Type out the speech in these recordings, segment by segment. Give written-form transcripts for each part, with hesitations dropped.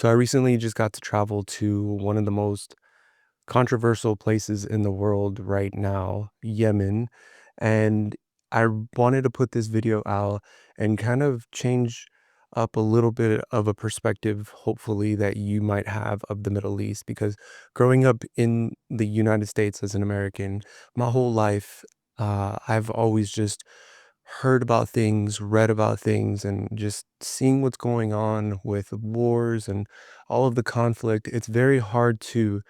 So I recently just got to travel to one of the most controversial places in the world right now, Yemen, and I wanted to put this video out and kind of change up a little bit of a perspective, hopefully, that you might have of the Middle East. Because growing up in the United States as an American, my whole life, I've always just heard about things, read about things, and just seeing what's going on with wars and all of the conflict. It's very hard to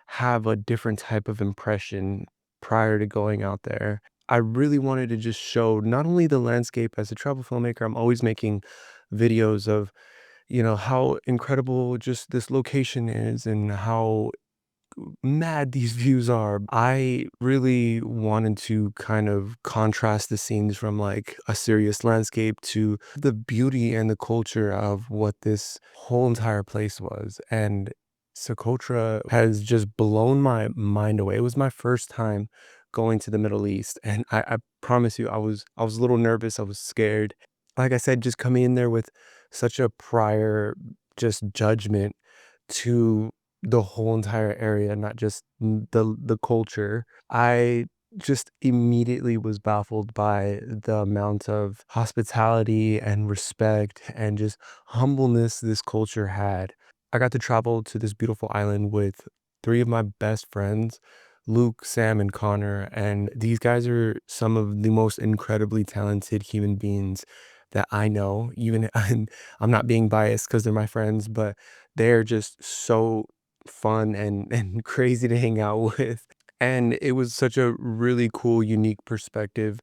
have a different type of impression prior to going out there. I really wanted to just show not only the landscape as a travel filmmaker, I'm always making videos of, how incredible just this location is and how mad these views are. I really wanted to kind of contrast the scenes from like a serious landscape to the beauty and the culture of what this whole entire place was. And Socotra has just blown my mind away. It was my first time going to the Middle East, and I promise you, I was a little nervous. I was scared. Like I said, just coming in there with such a prior just judgment to the whole entire area, not just the culture. I just immediately was baffled by the amount of hospitality and respect and just humbleness this culture had. I got to travel to this beautiful island with three of my best friends, Luke, Sam, and Connor, and these guys are some of the most incredibly talented human beings that I know. Even and I'm not being biased because they're my friends, but they're just so fun and crazy to hang out with. And it was such a really cool, unique perspective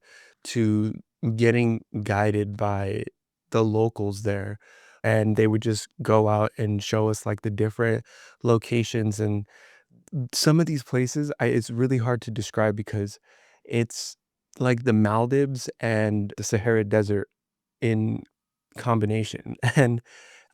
to getting guided by the locals there. And they would just go out and show us like the different locations. And some of these places, it's really hard to describe because it's like the Maldives and the Sahara Desert in combination. And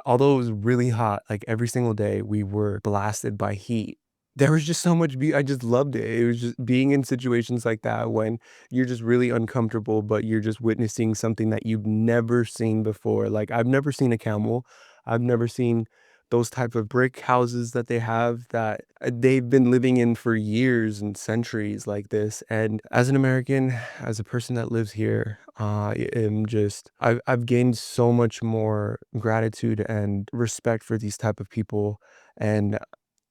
although it was really hot, like, every single day, we were blasted by heat. There was just so much I just loved it. It was just being in situations like that when you're just really uncomfortable, but you're just witnessing something that you've never seen before. Like, I've never seen a camel. I've never seen those type of brick houses that they have that, they've been living in for years and centuries like this, and as an American, as a person that lives here, I am just I've gained so much more gratitude and respect for these type of people, and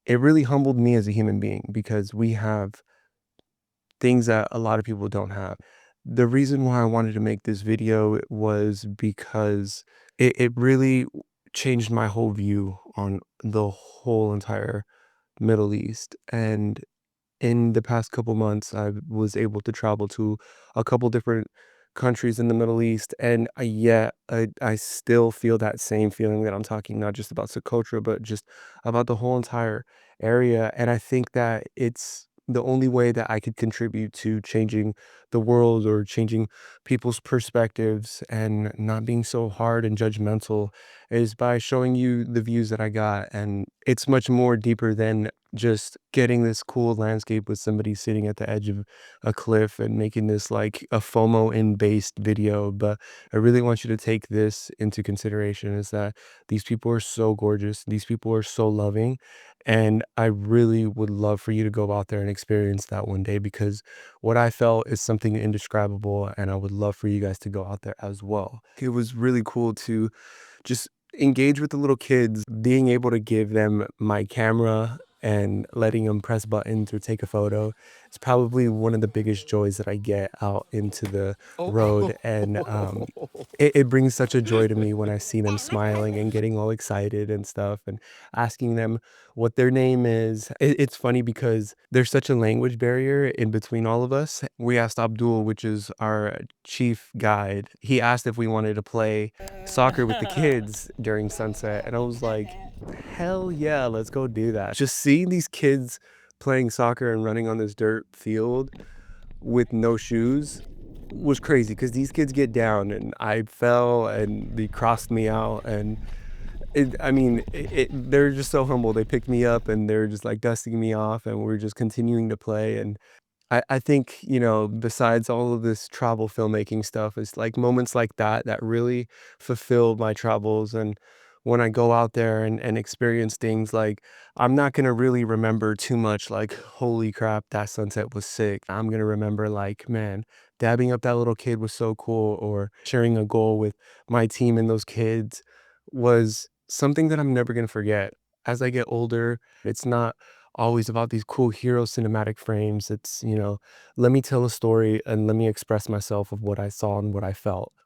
it really humbled me as a human being because we have things that a lot of people don't have. The reason why I wanted to make this video was because it really changed my whole view on the whole entire Middle East. And in the past couple months, I was able to travel to a couple different countries in the Middle East, and yet I still feel that same feeling that I'm talking not just about Socotra, but just about the whole entire area. And I think that it's the only way that I could contribute to changing the world or changing people's perspectives and not being so hard and judgmental is by showing you the views that I got. And it's much more deeper than just getting this cool landscape with somebody sitting at the edge of a cliff and making this like a FOMO in based video. But I really want you to take this into consideration is that these people are so gorgeous. These people are so loving. And I really would love for you to go out there and experience that one day because what I felt is something indescribable. And I would love for you guys to go out there as well. It was really cool to just engage with the little kids, being able to give them my camera and letting them press buttons or take a photo. It's probably one of the biggest joys that I get out into the road. And it brings such a joy to me when I see them smiling and getting all excited and stuff and asking them what their name is. It's funny because there's such a language barrier in between all of us. We asked Abdul, which is our chief guide, he asked if we wanted to play soccer with the kids during sunset. And I was like, hell yeah, let's go do that. Just seeing these kids playing soccer and running on this dirt field with no shoes was crazy because these kids get down and I fell and they crossed me out. And I mean, they're just so humble. They picked me up and they're just like dusting me off and we're just continuing to play. And I think, besides all of this travel filmmaking stuff, it's like moments like that that really fulfill my travels and when I go out there and experience things, like, I'm not gonna really remember too much like, "Holy crap, that sunset was sick." I'm gonna remember like, "Man, dabbing up that little kid was so cool," or sharing a goal with my team and those kids was something that I'm never gonna forget. As I get older, it's not always about these cool hero cinematic frames. It's, let me tell a story and let me express myself of what I saw and what I felt. With